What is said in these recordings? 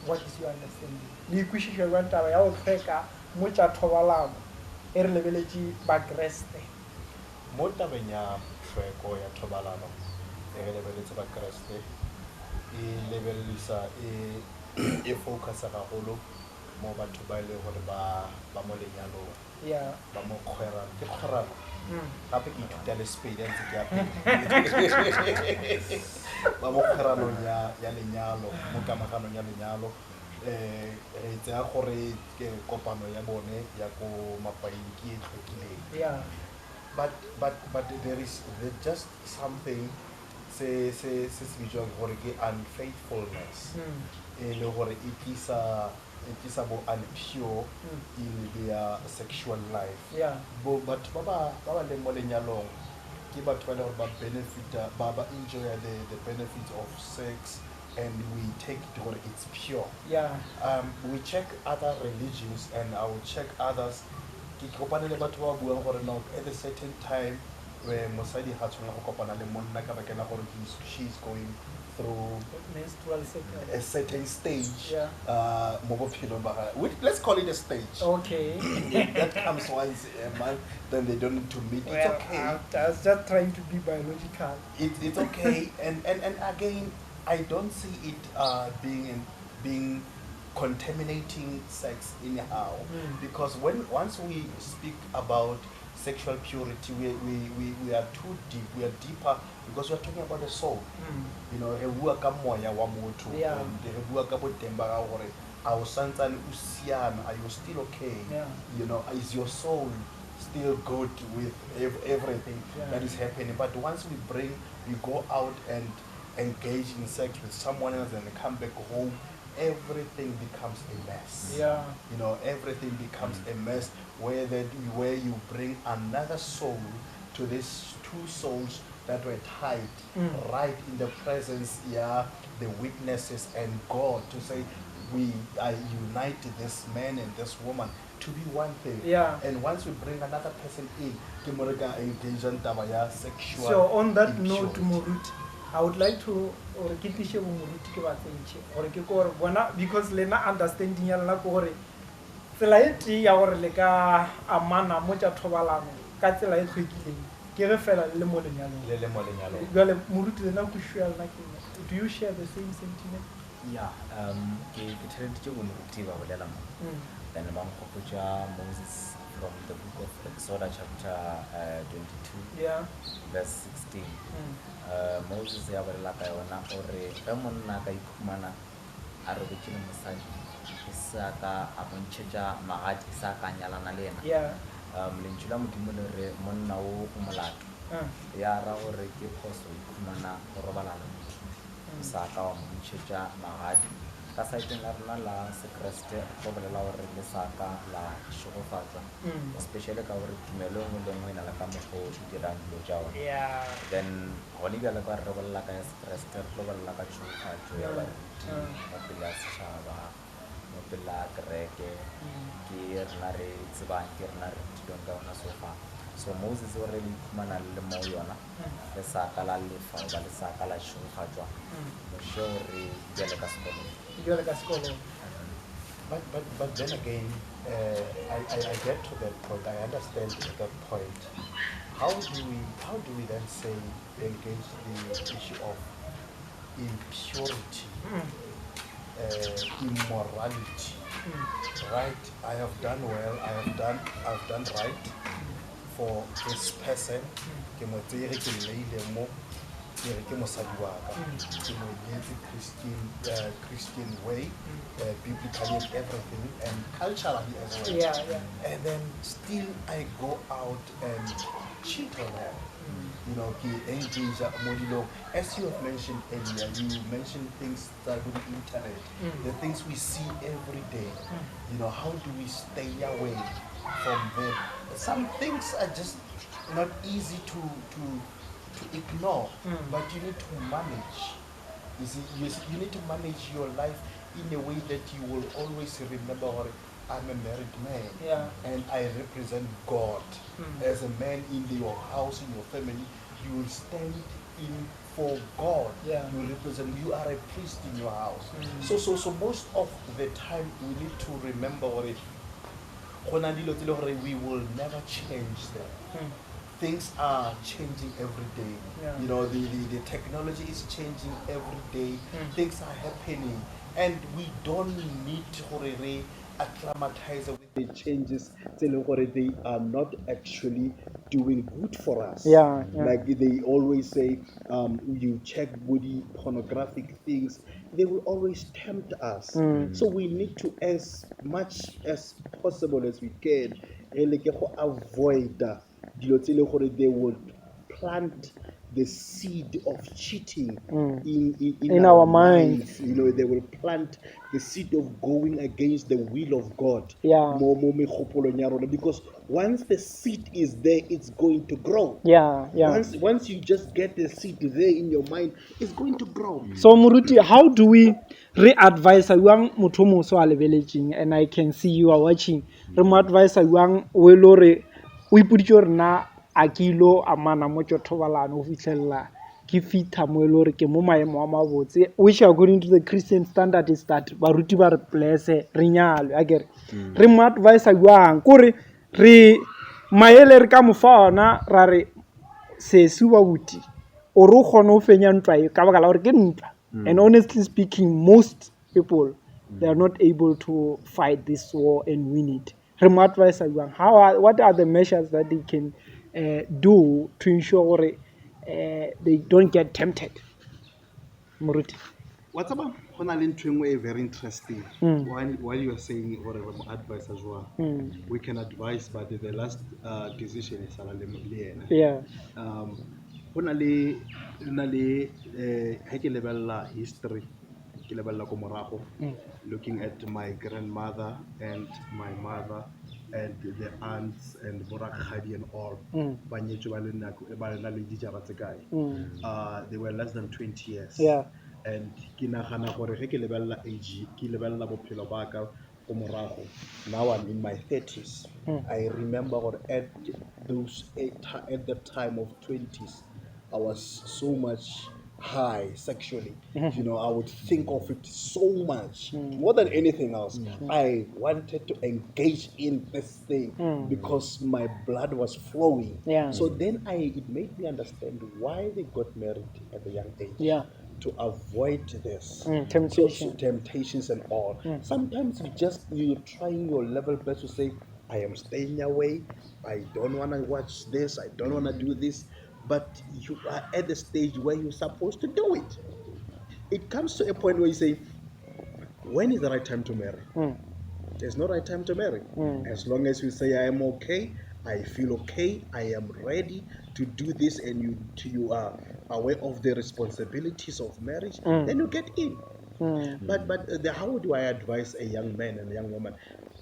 what is your understanding? Le ikwešiša jwang taba ya go hlweka mo tša thobalano e re lebeletše bakreste? Mo tabeng ya hlweko ya thobalano e re lebeletse bakreste e lebelisa e focusa gagolo mo batho ba ile gore ba mo lenyalong ba mo kgwerana ke kgwerana gape ke ithuta le Sepedi ntse ke ba mo kgweranong ya lenyalo mo kamaganong ya lenyalo re tsaya gore ke kopano ya bone ya ko mapaing ke e tlhokileng but there's just something se bitswang gore ke unfaithfulness e le gore e tlisa bo unpure in their sexual life. Batho ba ba leng mo lenyalong ke batho ba le gore ba benefita ba enjoy the benefits of sex, and we take it gore it's pure. We check other religions and I will check others. Ke kopane le batho ba buang gore no at a certain time where mosadi ha tshwana go kopana le monna ka bakela gore she's going through a certain stage mo bophelong ba gagwe. Let's call it a stage. Okay. That comes once a month, then they don't need to meet. It's okay. I was just trying to be biological. It's okay. and again, I don't see it being contaminating sex anyhow, because once we speak about sexual purity, we are too deep, we are deeper, because we are talking about the soul. You know, re bua ka moya wa motho, re bua ka boteng ba ga gore a o santsane o siame, are you still okay? You know, is your soul still good with everything that is happening? But once we go out and engage in sex with someone else and come back home, everything becomes a mess. You know, everything becomes a mess where you bring another soul to these two souls that were tied right in the presence, the witnesses and God, to say we are united, this man and this woman, to be one thing. And once we bring another person in, sexual. So on that note, Murut, I would like to because lena understanding ya lena ko gore tsela e tee ya gore le ka amana mo tša thobalano ka tsela e tlhwekileng ke ge fela le mo lenyalong. Jwale Moruti lena ko share lena ke, do you share the same sentiment? Ke tsheditše go Moruti ba bolela mo then ba nkgopotša Moses from the book of Exodus chapter 22 verse 16. Moses ya bolela ka yona gore ge monna ka ikhumana a re botse le mosadi e sa ka a bontšhetša magadi e sa ka nyalana le ena, lentšu la modimo le re monna o molato ya ra gore ke phoso ikhumana go robalana motho o sa ka wa montšhetša magadi. Ka saeteng la rona la sekreste go bolela gore le sa ka la šogofatšwa, especially ka gore tumelo engwe le engwe e na le ka mokgwa o dirang dilo tša one. Then gone bjale ka re bolela ka ya sekreste re tlo bolela ka tšhogofatšo ya baruti mo pele ya setšhaba, mo pele ya kereke, ke rena re tsebang, ke rena re rutilweng ka yona so far. So Moses o re le ikhumana le mo yona le sa ka la lefa goba le sa ka la šogofatšwa, moše gore bjale ka sekolong. But then again, I get to that point. I understand that point. How do we then say engage the issue of impurity, immorality? Right? I have done well. I've done right for this person. Christian way, biblically and everything, and culturally as well. And then still I go out and cheat on her. You know, engage as you have mentioned earlier. You mentioned things that with the internet, the things we see every day. You know, how do we stay away from them? Some things are just not easy to ignore, but you need to manage. You see, you need to manage your life in a way that you will always remember, I'm a married man, and I represent God. As a man in your house, in your family, you will stand in for God. Yeah. You represent. You are a priest in your house. So most of the time we need to remember what it. We will never change them. Things are changing every day. Yeah. You know, the technology is changing every day. Things are happening, and we don't need to acclimatize with the changes. They are not actually doing good for us. Yeah. Like they always say, you check body pornographic things, they will always tempt us. So we need to, as much as possible as we can, avoid they would plant the seed of cheating in our minds. You know, they will plant the seed of going against the will of God. Yeah. Because once the seed is there, it's going to grow. Yeah. Once you just get the seed there in your mind, it's going to grow. So Muruti, how do we re-advise young mutomo so alebeleching, and I can see you are watching. Re-advise young welore we put your na akilo amana mocho tobalano official ki fita mo elore ke mo maemo a mabotse, which according to the Christian standard is that baruti ba re bless rinyalo agere re mo advise young kore re maele re ka mofana ra re se suwa buti o ro kgone o fenya ntwa e ka baka la gore ke ntwa. And honestly speaking, most people they are not able to fight this war and win it. Re mo advise young what are the measures that they can do to ensure they don't get tempted? Moruti. What's about Honalin very interesting. While you are saying whatever advice as well, we can advise, but the last decision is Yeah. Honali level history, level looking at my grandmother and my mother and the aunts and Borakhadi and all. They were less than 20 years. Yeah. And now I'm in my 30s. I remember at the time of 20s, I was so much high sexually. You know, I would think of it so much more than anything else. I wanted to engage in this thing because my blood was flowing. Yeah. So then it made me understand why they got married at a young age. Yeah. To avoid this Temptation. so temptations and all. Sometimes you're trying your level best to say, I am staying away, I don't want to watch this, I don't want to do this, but you are at the stage where you're supposed to do it. It comes to a point where you say, when is the right time to marry? There's no right time to marry. As long as you say, I am okay, I feel okay, I am ready to do this, and you are aware of the responsibilities of marriage, then you get in. But how do I advise a young man and a young woman?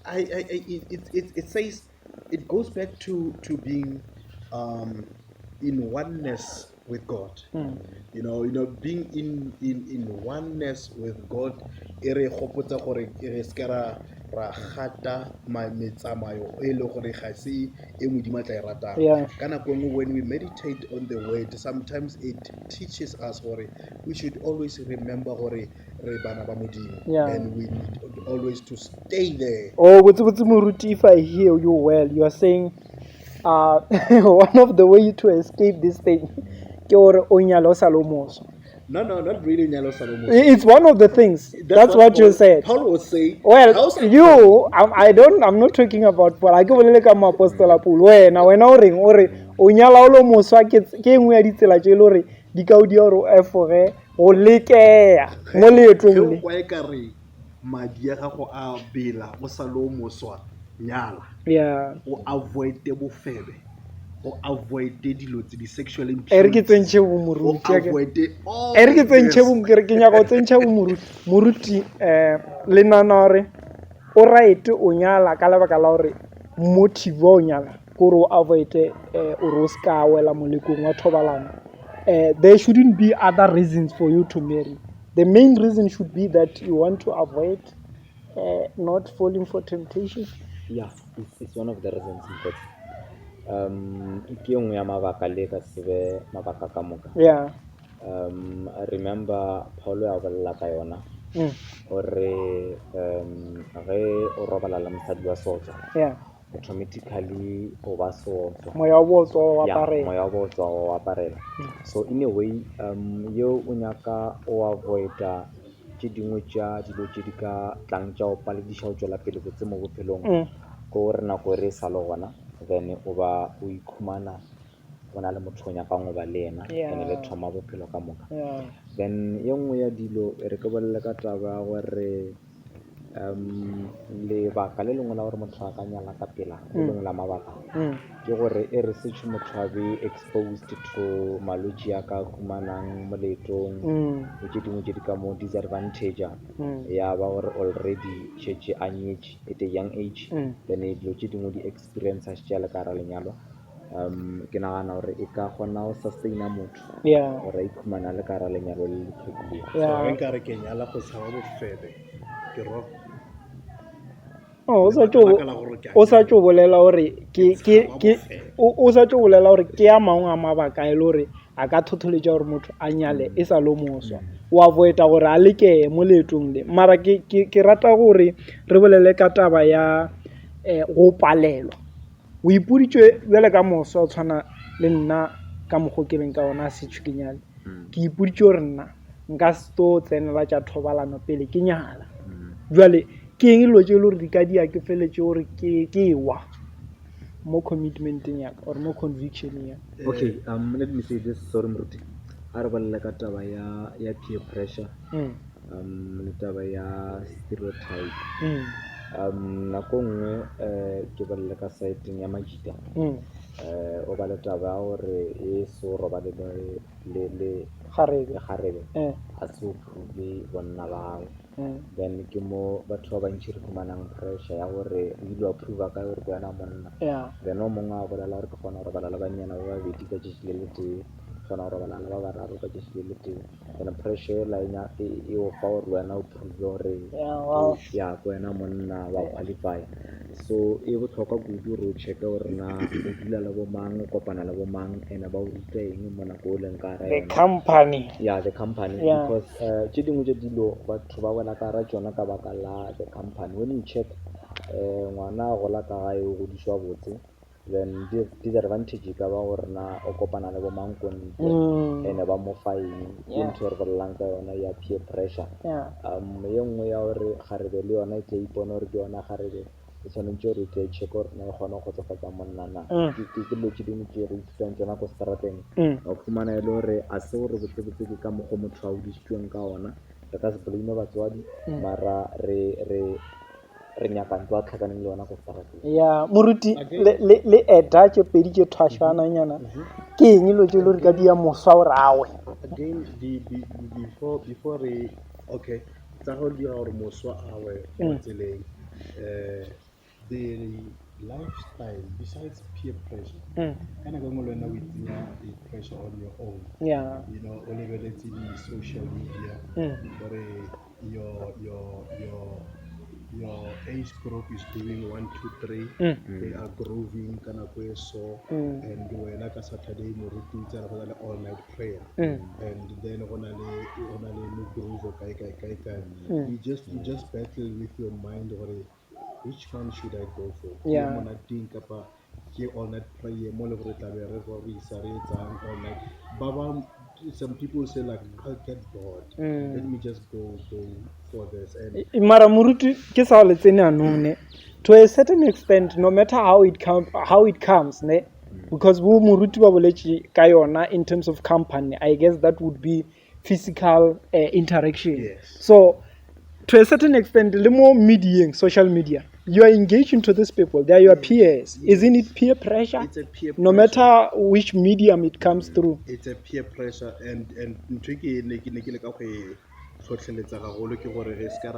It says it goes back to being in oneness with God. You know, being in oneness with God. Ra gata metsamayo e le gore ga se e modimo tla e ratang. Yeah. Kana when we meditate on the word, sometimes it teaches us we should always remember re bana ba modimo. Yeah. And we need always to stay there. Oh, what's Muruti, if I hear you well, you are saying one of the way to escape this thing ke ore o nyala o sa le moso. No, not really nyalo salomo. It's one of the things. That's what you said. Paul would say. Well, I'm not talking about Paul. I go like I'm apostle Paul. When I ring ore o nyala o lo moso ke engwe ya ditsela tse le re di ka o di oro efore o lekea mo leetong le. Kwa e ka re madi ya gago a bela o sa lo moswa nyala. Yeah. O avoid bofebe. O avoid dilo tse di sexual impurity. Ere ke tsentse bo moruti. Avoid all. Ere ke tsentse bo ke nya go tsentse bo moruti le nana re o right o nyala ka lebaka la gore motive o nyala gore o avoid o roska wela molekong wa thobalano. There shouldn't be other reasons for you to marry. The main reason should be that you want to avoid not falling for temptation. Yeah, it's one of the reasons, but ke nngwe ya mabaka le ka sebe mabaka ka moka. Yeah. I remember Paulo ya bolla ka yona gore ge o robala le mosadi wa sotswa automatically o ba sotswa moya o botswa wa aparela moya o botswa wa aparela so in a way yo o nyaka o avoida tše dingwe tša dilo tše di ka tlang tša o palediša o tšwela pele botse mo bophelong ko re nako e re sa le gona then o ba o ikhumana go na le motho o nyakang go ba le ena ene le thoma bophelo ka moka then ye nngwe ya dilo re ke bolele ka taba ya gore lebaka le lengwe la gore motho a ka nyala ka pela le lengwe la mabaka ke gore e re setse motho a be exposed to malwetse a ka humanang mo leetong le tše dingwe tše di ka mo disadvantage ya ba gore already tšhetše a nyetše at a young age then dilo tše dingwe di experience a šetše le ka ra lenyalo ke nagana gore e ka kgona go sustaina motho gore a ikhumana le ka ra lenyalo le le tlhokilego nkare ke nyala go tshaba bofebe ke rock o sa tšo bolela gore o sa tšo bolela gore ke ya mangwe a mabaka e le gore a ka thotholetša gore motho a nyale e sa lo moswa o avoida gore a lekee mo leetong le mara ke rata gore re bolele ka taba ya go palelwa o ipoditšwe bjale ka moswa o tshwana le nna ka mokgokeleng ka ona a setšho ke nyale ke ipoditše gore nna nka se to tsenela tša thobalano pele ke nyala jwale ke eng ilo tše le gore di ka dia ke feletse gore ke wa mo commitmenteng yaka or mo convictioneng yaka okay let me say this sorry moruti a re bolela ka taba ya peer pressure le taba ya stereotype nako nngwe ke bolela ka saeteng ya majita o ba le taba ya gore e se o robale le kgarebe a se o prove bonna ba gago then ke mo batho ba bantši re humanang pressure ya gore o ile wa prova ka gore ke wena monna then o mongwe a bolela gore ke kgona go robala le banyana ba babedi ka tšešile le tee kgona go robala le ba bararo ka tšešile le tee then pressure e o fa gore wena o prove gore ya ke wena monna wa qualify so e botlhokwa kudu gore o checke gore na o dula le bomang o kopana le bomang and ba o ruta eng mo nako o leng ka ra the company because tše dingwe tše dilo batho ba wela ka ra tšona ka baka la the company when you check ngwana a gola ka gae o godišwa botse then disadvantage ka ba gore na o kopana le bomang ko ntle ene ba mo fa eng ke ntho e re bolelang ka yona ya peer pressure ye nngwe ya gore kgarebe le yona e tla ipona gore ke yona kgarebe e tshwanetse gore e tla check gore na e kgona go kgotsofatsa monna na ke dilo tše dingwe tše re ithutang tsona ko strateng ga o fumana e le gore a se gore botsebotse ke ka mokgwa motho a odisitsweng ka ona re ka se blame batswadi mara re nyaka ntlo a tlhakaneng le yona ko strateng ya moruti le eta tše pedi tše thwašananyana ke eng ilo tše le gore ka dia moswa gore awe again before re okay tsa go dira gore moswa awe mo tseleng the lifestyle besides peer pressure ka nako engwe le wena o itsenya pressure on your own you know o lebeletse di-social media gore your age group is doing 1 2 3 they are grooving ka nako e so and wena ka Saturday moruti ntse re go na le all night prayer and then go na le mo groove kae you just battle with your mind gore which one should I go for ke monateng kapa ke all night prayer mo le gore tla be re rorisa re etsang all night some people say like I'll get bored let me just go for this and mara moruti ke sa le tsene anone to a certain extent no matter how it comes ne because bo moruti ba boletše ka yona in terms of company I guess that would be physical interaction so to a certain extent le more social media you are engaged into these people they are your peers isn't it peer pressure it's a peer no pressure. matter which medium it comes through it's a peer pressure and ntho ke ne ke le ka go tlhotlheletsa gagolo ke gore ge se ka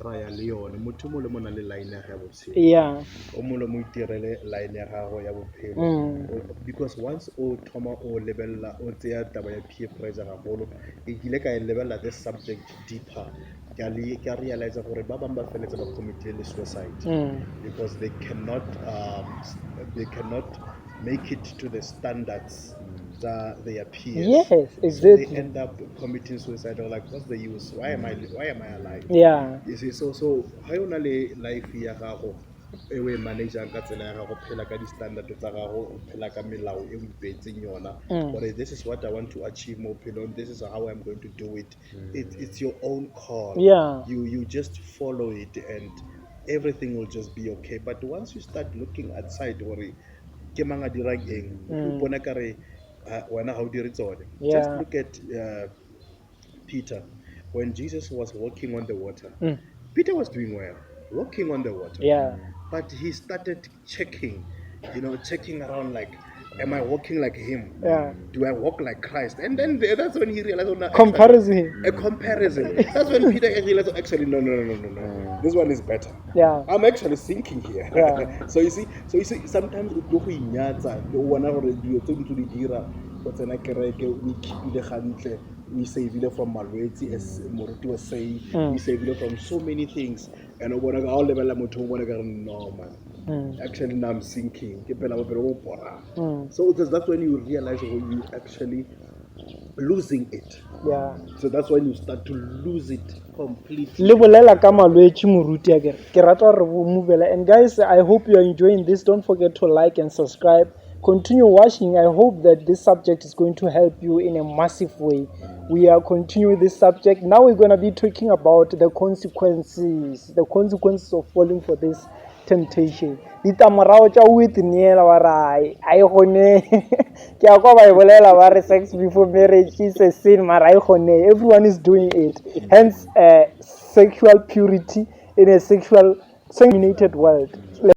ra ya le yone motho mo le mona le line ya botshelo o mo le mo itirele line ya gago ya bophelo because once o thoma o lebella o tseya taba ya peer pressure gagolo e kile ka lebella this subject deeper ka realize gore ba bang ba feletse ba committed le suicide because they cannot make it to the standards their peers. Yes, So exactly. they end up committing suicide or like, what's the use? Why am I alive? Yeah. You see, so how you life ya gago e o e managang ka tsela ya gago phela ka di-standard tsa gago phela ka melao e o ipeetseng yona gore this is what I want to achieve mo bophelong, this is how I'm going to do it. It's your own call. Yeah. You just follow it and everything will just be okay. But once you start looking outside gore ke mang a dirang eng o tlo ipona ka re wena ga o dire tsone. Just Yeah. look at Peter. When Jesus was walking on the water, Mm. Peter was doing well, walking on the water. Yeah. But he started checking, checking around like, am I walking like him? Yeah. Do I walk like Christ? And then that's when he realized, oh, no, Comparison. a comparison. That's when Peter realized, oh, actually, no. This one is better. Yeah. I'm actually sinking here. Yeah. So you see, sometimes o tlo go inyatsa o bona gore dilo tse ntse di dira o tsena kereke o ikipile gantle we saved from malwetsi as moruti was saying, we saved from so many things, and no man, actually now I'm sinking. So that's when you realize when you actually losing it. Yeah. So that's when you start to lose it completely. Le bolela ka malwetsi moruti akere ke rata re bo movela. And guys, I hope you are enjoying this. Don't forget to like and subscribe. Continue watching. I hope that this subject is going to help you in a massive way. We are continuing this subject. Now we're going to be talking about the consequences of falling for this temptation. Ditamorao tša o iteneela wa re a e gone ke a kwa ba e bolela ba re sex before marriage is a sin mara a e gone. Everyone is doing it. Hence sexual purity in a sexual dominated world.